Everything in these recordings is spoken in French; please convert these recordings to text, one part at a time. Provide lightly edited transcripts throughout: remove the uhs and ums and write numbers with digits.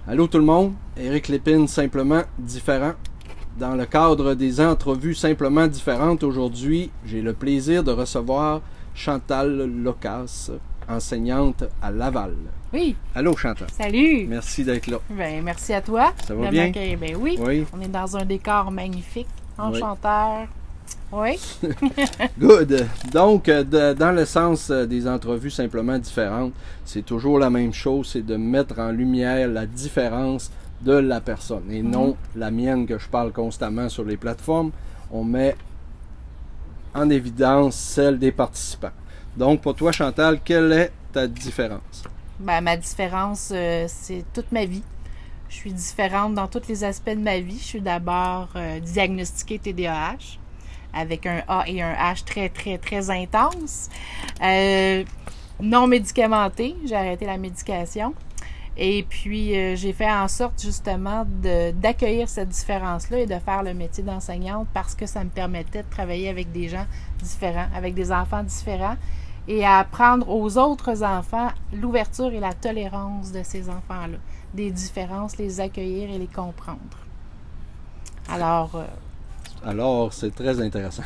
Allô tout le monde, Éric Lépine, Simplement Différent. Dans le cadre des entrevues Simplement Différentes, aujourd'hui, j'ai le plaisir de recevoir Chantal Locas, enseignante à Laval. Oui. Allô Chantal. Salut. Merci d'être là. Ben, merci à toi. Ça va bien? Ben oui. Oui. On est dans un décor magnifique, enchanteur. Oui. Good. Donc, dans le sens des entrevues Simplement Différentes, c'est toujours la même chose, c'est de mettre en lumière la différence de la personne et non la mienne que je parle constamment sur les plateformes. On met en évidence celle des participants. Donc, pour toi, Chantal, quelle est ta différence? Ben, ma différence, c'est toute ma vie. Je suis différente dans tous les aspects de ma vie. Je suis d'abord diagnostiquée TDAH avec un A et un H très, très, très intense. Non médicamentée. J'ai arrêté la médication. Et puis, j'ai fait en sorte justement d'accueillir cette différence-là et de faire le métier d'enseignante parce que ça me permettait de travailler avec des gens différents, avec des enfants différents et à apprendre aux autres enfants l'ouverture et la tolérance de ces enfants-là, des différences, les accueillir et les comprendre. Alors, c'est très intéressant.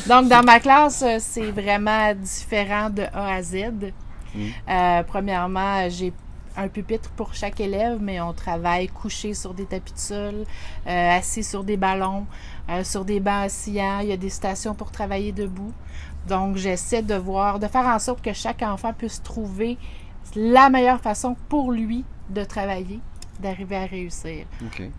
Donc, dans ma classe, c'est vraiment différent de A à Z. Premièrement, j'ai un pupitre pour chaque élève, mais on travaille couché sur des tapis de sol, assis sur des ballons, sur des bancs oscillants. Il y a des stations pour travailler debout. Donc, j'essaie de faire en sorte que chaque enfant puisse trouver la meilleure façon pour lui de travailler, d'arriver à réussir. Okay.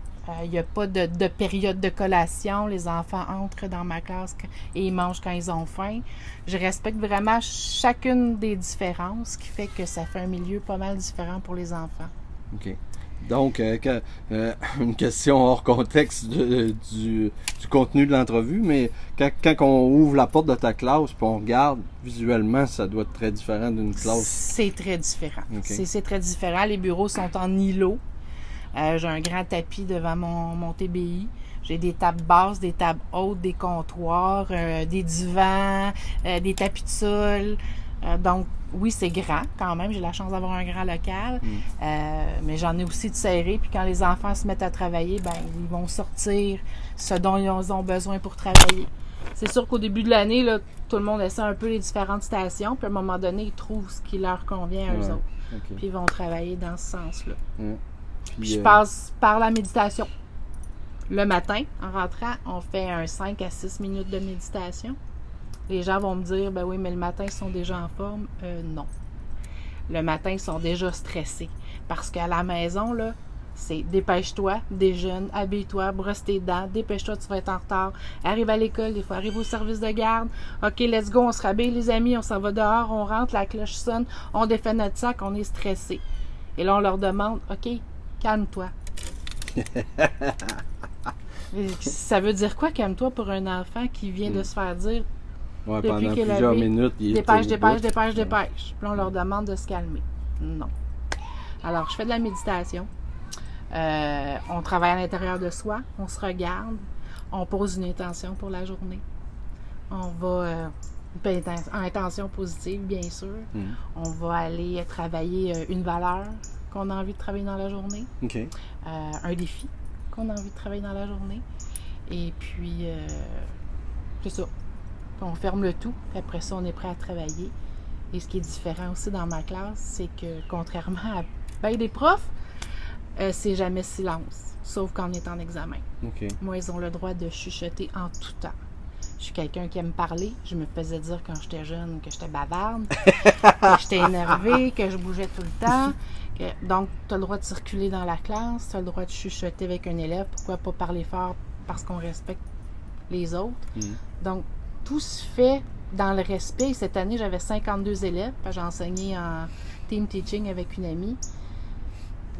Il n'y a pas de période de collation. Les enfants entrent dans ma classe et ils mangent quand ils ont faim. Je respecte vraiment chacune des différences, ce qui fait que ça fait un milieu pas mal différent pour les enfants. OK. Donc, une question hors contexte du contenu de l'entrevue, mais quand on ouvre la porte de ta classe et on regarde visuellement, ça doit être très différent d'une classe. C'est très différent. Okay. C'est très différent. Les bureaux sont en îlot. J'ai un grand tapis devant mon TBI. J'ai des tables basses, des tables hautes, des comptoirs, des divans, des tapis de sol. Donc, oui, c'est grand quand même. J'ai la chance d'avoir un grand local. Mais j'en ai aussi de serré. Puis quand les enfants se mettent à travailler, ben ils vont sortir ce dont ils ont besoin pour travailler. C'est sûr qu'au début de l'année, là, tout le monde essaie un peu les différentes stations. Puis à un moment donné, ils trouvent ce qui leur convient à eux autres. Okay. Puis ils vont travailler dans ce sens-là. Puis je passe par la méditation. Le matin, en rentrant, on fait un 5 à 6 minutes de méditation. Les gens vont me dire, ben oui, mais le matin, ils sont déjà en forme. Non. Le matin, ils sont déjà stressés. Parce qu'à la maison, là, c'est dépêche-toi, déjeune, habille-toi, brosse tes dents, dépêche-toi, tu vas être en retard. Arrive à l'école, des fois, arrive au service de garde. OK, let's go, on se rhabille, les amis, on s'en va dehors, on rentre, la cloche sonne, on défait notre sac, on est stressé. Et là, on leur demande, OK, calme-toi. Ça veut dire quoi, calme-toi, pour un enfant qui vient de se faire dire depuis plusieurs minutes, dépêche. Puis on leur demande de se calmer. Non. Alors, je fais de la méditation. On travaille à l'intérieur de soi. On se regarde. On pose une intention pour la journée. On va... intention positive, bien sûr. On va aller travailler une valeur qu'on a envie de travailler dans la journée. Okay. Un défi qu'on a envie de travailler dans la journée. Et puis, c'est ça. Puis on ferme le tout. Puis après ça, on est prêt à travailler. Et ce qui est différent aussi dans ma classe, c'est que contrairement à bien des profs, c'est jamais silence. Sauf quand on est en examen. Okay. Moi, ils ont le droit de chuchoter en tout temps. Je suis quelqu'un qui aime parler. Je me faisais dire quand j'étais jeune que j'étais bavarde, que j'étais énervée, que je bougeais tout le temps. Donc, tu as le droit de circuler dans la classe, tu as le droit de chuchoter avec un élève. Pourquoi pas parler fort? Parce qu'on respecte les autres. Donc, tout se fait dans le respect. Cette année, j'avais 52 élèves. J'ai enseigné en team teaching avec une amie.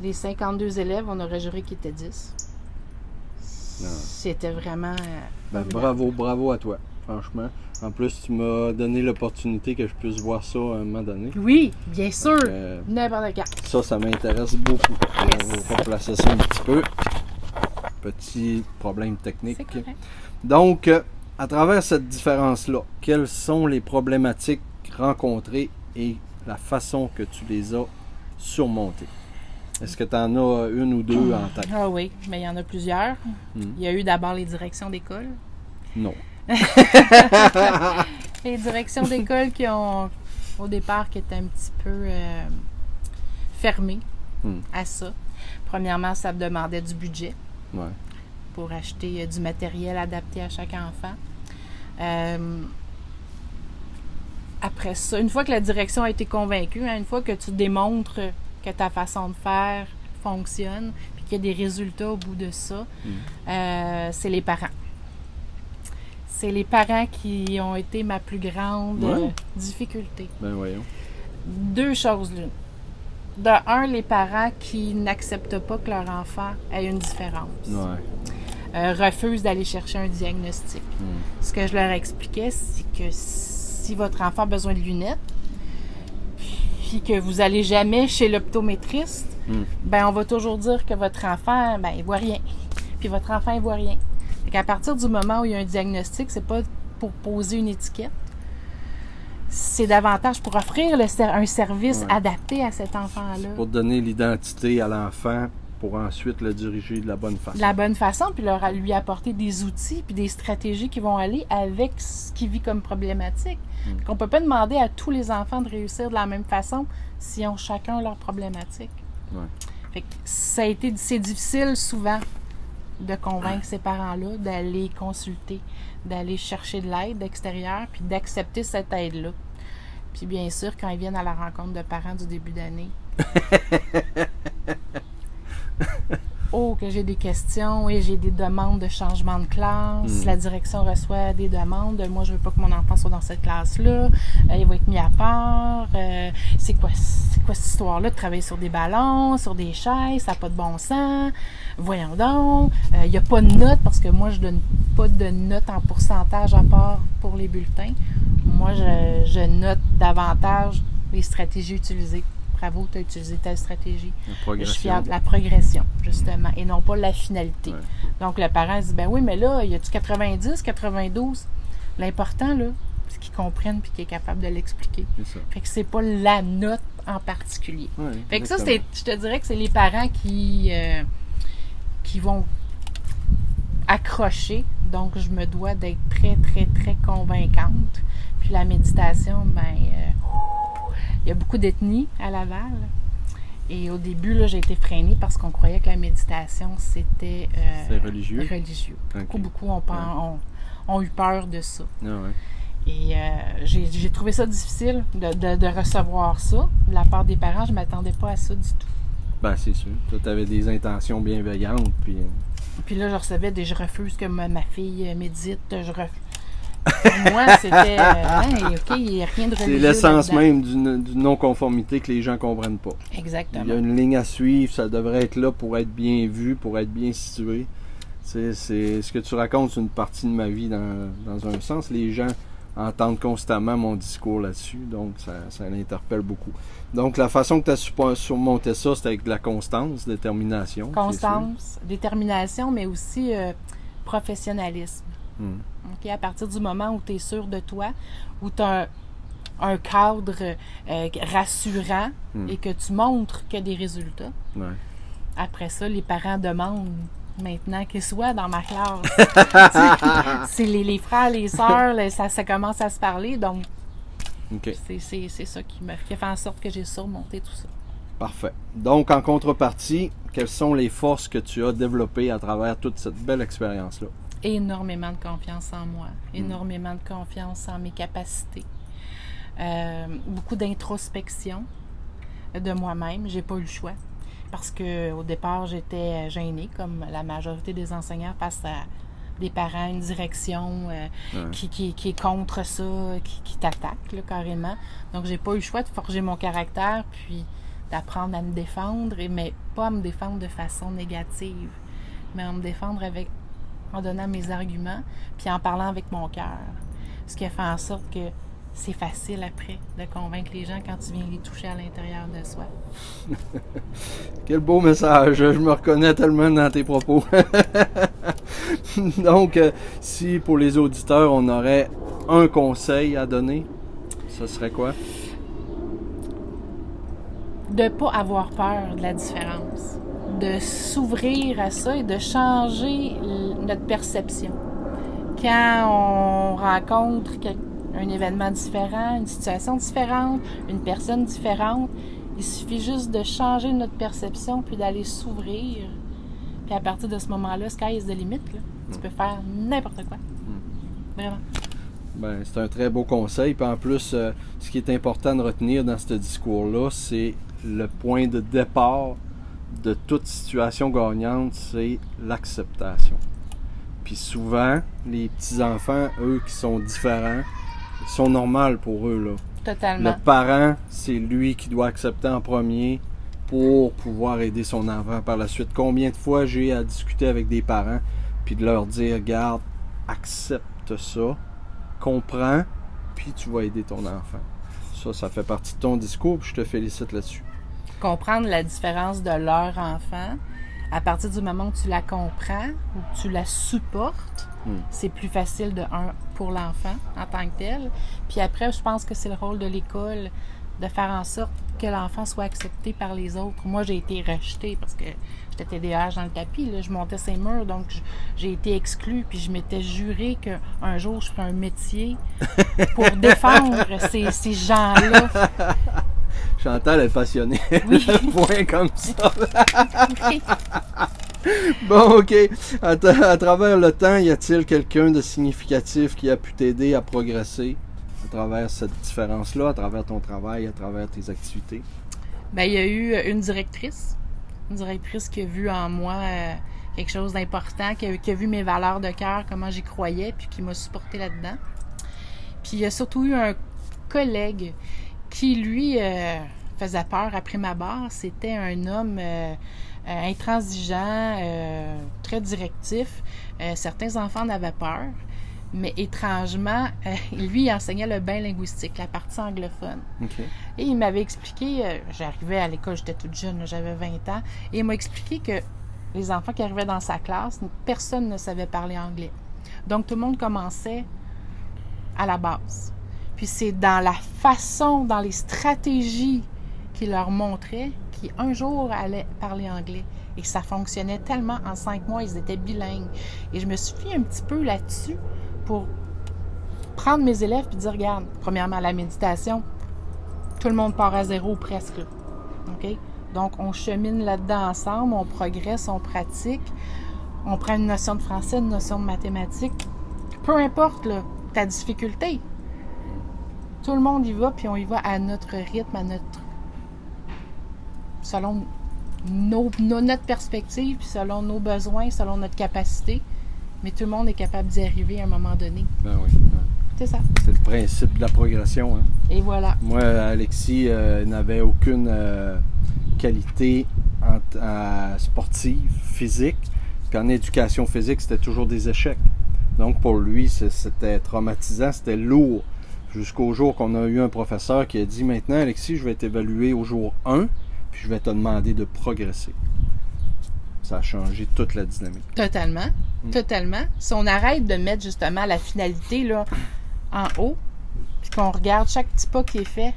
Les 52 élèves, on aurait juré qu'ils étaient 10. Non. C'était vraiment... bravo à toi, franchement. En plus, tu m'as donné l'opportunité que je puisse voir ça à un moment donné. Oui, bien sûr. N'importe quand. Ça m'intéresse beaucoup. Yes. On va replacer ça un petit peu. Petit problème technique. C'est correct. Donc, à travers cette différence-là, quelles sont les problématiques rencontrées et la façon que tu les as surmontées? Est-ce que tu en as une ou deux en tête? Ah oui, mais il y en a plusieurs. Il y a eu d'abord les directions d'école. Non. Les directions d'école qui ont, au départ, qui étaient un petit peu fermées à ça. Premièrement, ça me demandait du budget pour acheter du matériel adapté à chaque enfant. Après ça, une fois que la direction a été convaincue, une fois que tu démontres que ta façon de faire fonctionne, puis qu'il y a des résultats au bout de ça, c'est les parents. C'est les parents qui ont été ma plus grande difficulté. Ben voyons. Deux choses l'une. De un, les parents qui n'acceptent pas que leur enfant ait une différence. Refusent d'aller chercher un diagnostic. Ce que je leur expliquais, c'est que si votre enfant a besoin de lunettes, puis que vous n'allez jamais chez l'optométriste, ben on va toujours dire que votre enfant, ben il voit rien. Puis votre enfant, il voit rien. Fait qu'à partir du moment où il y a un diagnostic, c'est pas pour poser une étiquette, c'est davantage pour offrir un service adapté à cet enfant-là. Pour donner l'identité à l'enfant, pour ensuite le diriger de la bonne façon. De la bonne façon, puis lui apporter des outils puis des stratégies qui vont aller avec ce qu'il vit comme problématique. On ne peut pas demander à tous les enfants de réussir de la même façon s'ils ont chacun leur problématique. Fait que c'est difficile souvent de convaincre ces parents-là d'aller consulter, d'aller chercher de l'aide extérieure, puis d'accepter cette aide-là. Puis bien sûr, quand ils viennent à la rencontre de parents du début d'année, que j'ai des questions et j'ai des demandes de changement de classe. La direction reçoit des demandes. Moi, je veux pas que mon enfant soit dans cette classe-là. Il va être mis à part. C'est quoi cette histoire-là de travailler sur des ballons, sur des chaises? Ça n'a pas de bon sens. Voyons donc. Il n'y a pas de notes parce que moi, je donne pas de notes en pourcentage à part pour les bulletins. Moi, je note davantage les stratégies utilisées. Bravo, tu as utilisé telle stratégie. Je suis fière de la progression, justement, et non pas la finalité. Donc, le parent se dit, ben oui, mais là, y a-tu 90, 92? L'important, là, c'est qu'ils comprennent et qu'ils est capable de l'expliquer. Fait que c'est pas la note en particulier. Fait que ça, je te dirais que c'est les parents qui vont accrocher. Donc, je me dois d'être très, très, très convaincante. Puis la méditation, il y a beaucoup d'ethnies à Laval. Et au début, là, j'ai été freinée parce qu'on croyait que la méditation, c'était religieux. Beaucoup ont eu peur de ça. Et j'ai trouvé ça difficile de recevoir ça de la part des parents. Je ne m'attendais pas à ça du tout. Ben, c'est sûr. Toi, tu avais des intentions bienveillantes. Puis là, je refuse que ma fille médite. Je refuse. Moi, c'était OK, il n'y a rien de religieux. C'est l'essence même d'une non-conformité que les gens ne comprennent pas. Exactement. Il y a une ligne à suivre, ça devrait être là pour être bien vu, pour être bien situé. C'est ce que tu racontes, c'est une partie de ma vie dans un sens. Les gens entendent constamment mon discours là-dessus, donc ça l'interpelle beaucoup. Donc, la façon que tu as surmonté ça, c'était avec de la constance, détermination. Constance, détermination, mais aussi professionnalisme. Okay, à partir du moment où tu es sûr de toi, où tu as un cadre rassurant et que tu montres qu'il y a des résultats, après ça, les parents demandent maintenant qu'ils soient dans ma classe. C'est les frères, les sœurs, ça commence à se parler, donc c'est ça qui a fait en sorte que j'ai surmonté tout ça. Parfait. Donc, en contrepartie, quelles sont les forces que tu as développées à travers toute cette belle expérience-là? Énormément de confiance en moi, énormément de confiance en mes capacités, beaucoup d'introspection de moi-même. J'ai pas eu le choix parce que au départ j'étais gênée, comme la majorité des enseignants, face à des parents, une direction qui est contre ça, qui t'attaque là, carrément. Donc j'ai pas eu le choix de forger mon caractère puis d'apprendre à me défendre, mais pas à me défendre de façon négative, mais à me défendre en donnant mes arguments, puis en parlant avec mon cœur. Ce qui a fait en sorte que c'est facile après de convaincre les gens quand tu viens les toucher à l'intérieur de soi. Quel beau message! Je me reconnais tellement dans tes propos. Donc, si pour les auditeurs, on aurait un conseil à donner, ce serait quoi? de ne pas avoir peur de la différence, de s'ouvrir à ça et de changer notre perception. Quand on rencontre un événement différent, une situation différente, une personne différente, il suffit juste de changer notre perception puis d'aller s'ouvrir. Puis à partir de ce moment-là, sky is the limit. Là. Tu peux faire n'importe quoi. Vraiment. Ben, c'est un très beau conseil. Puis en plus, ce qui est important de retenir dans ce discours-là, c'est le point de départ de toute situation gagnante, c'est l'acceptation. Puis souvent, les petits-enfants, eux, qui sont différents, ils sont normaux pour eux, là. Totalement. Le parent, c'est lui qui doit accepter en premier pour pouvoir aider son enfant par la suite. Combien de fois j'ai à discuter avec des parents puis de leur dire, regarde, accepte ça, comprends, puis tu vas aider ton enfant. Ça fait partie de ton discours, puis je te félicite là-dessus. Comprendre la différence de leur enfant, à partir du moment où tu la comprends, où tu la supportes, c'est plus facile pour l'enfant en tant que tel. Puis après, je pense que c'est le rôle de l'école de faire en sorte que l'enfant soit accepté par les autres. Moi, j'ai été rejetée parce que j'étais TDAH dans le tapis. Là, je montais ces murs, donc j'ai été exclue. Puis je m'étais juré qu'un jour, je ferais un métier pour défendre ces gens-là. Chantal est passionnée. Oui. Point comme ça. Oui. Bon, OK. À travers le temps, y a-t-il quelqu'un de significatif qui a pu t'aider à progresser à travers cette différence-là, à travers ton travail, à travers tes activités? Bien, il y a eu une directrice qui a vu en moi quelque chose d'important, qui a vu mes valeurs de cœur, comment j'y croyais, puis qui m'a supporté là-dedans. Puis il y a surtout eu un collègue qui, lui, faisait peur après ma barre. C'était un homme intransigeant, très directif. Certains enfants en avaient peur, mais étrangement, lui, il enseignait le bain linguistique, la partie anglophone. Okay. Et il m'avait expliqué, j'arrivais à l'école, j'étais toute jeune, j'avais 20 ans, et il m'a expliqué que les enfants qui arrivaient dans sa classe, personne ne savait parler anglais. Donc, tout le monde commençait à la base. Puis c'est dans la façon, dans les stratégies qu'il leur montrait qui un jour allaient parler anglais. Et ça fonctionnait tellement. En 5 mois, ils étaient bilingues. Et je me suis fiée un petit peu là-dessus pour prendre mes élèves et dire, regarde, premièrement, la méditation, tout le monde part à zéro presque. OK? Donc, on chemine là-dedans ensemble, on progresse, on pratique, on prend une notion de français, une notion de mathématiques. Peu importe là, ta difficulté. Tout le monde y va, puis on y va à notre rythme, selon notre perspective, puis selon nos besoins, selon notre capacité. Mais tout le monde est capable d'y arriver à un moment donné. Ben oui. C'est ça. C'est le principe de la progression. Hein? Et voilà. Moi, Alexis n'avait aucune qualité sportive, physique. Puis en éducation physique, c'était toujours des échecs. Donc pour lui, c'était traumatisant, c'était lourd. Jusqu'au jour qu'on a eu un professeur qui a dit, maintenant, Alexis, je vais t'évaluer au jour 1, puis je vais te demander de progresser. Ça a changé toute la dynamique. Totalement. Totalement. Si on arrête de mettre justement la finalité là, en haut, puis qu'on regarde chaque petit pas qui est fait,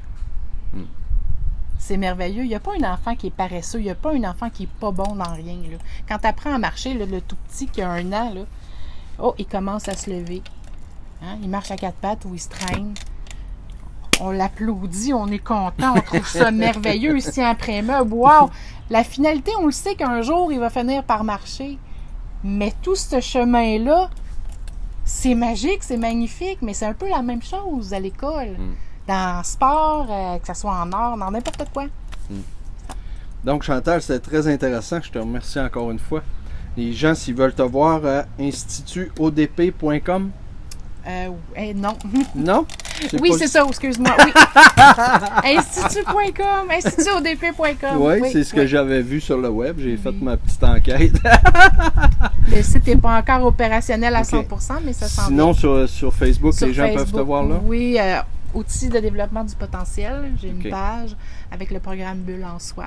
c'est merveilleux. Il n'y a pas un enfant qui est paresseux, il n'y a pas un enfant qui n'est pas bon dans rien. Là. Quand tu apprends à marcher, là, le tout petit qui a 1 an, là, il commence à se lever. Hein? Il marche à 4 pattes ou il se traîne. On l'applaudit, on est content, on trouve ça merveilleux ici après meuble. Wow! La finalité, on le sait qu'un jour, il va finir par marcher. Mais tout ce chemin-là, c'est magique, c'est magnifique, mais c'est un peu la même chose à l'école. Dans le sport, que ce soit en art, dans n'importe quoi. Donc, Chantal, c'était très intéressant. Je te remercie encore une fois. Les gens, s'ils veulent te voir, institutodp.com. Non. Non? Oui, c'est ça, excuse-moi. Oui. Institut.com, institutodp.com. Oui, c'est ce que j'avais vu sur le web. J'ai fait ma petite enquête. Le site n'est pas encore opérationnel à 100%, mais ça s'en vient. Sinon, sur Facebook, les gens peuvent te voir là? Oui, outils de développement du potentiel. J'ai une page avec le programme Bulle en soi.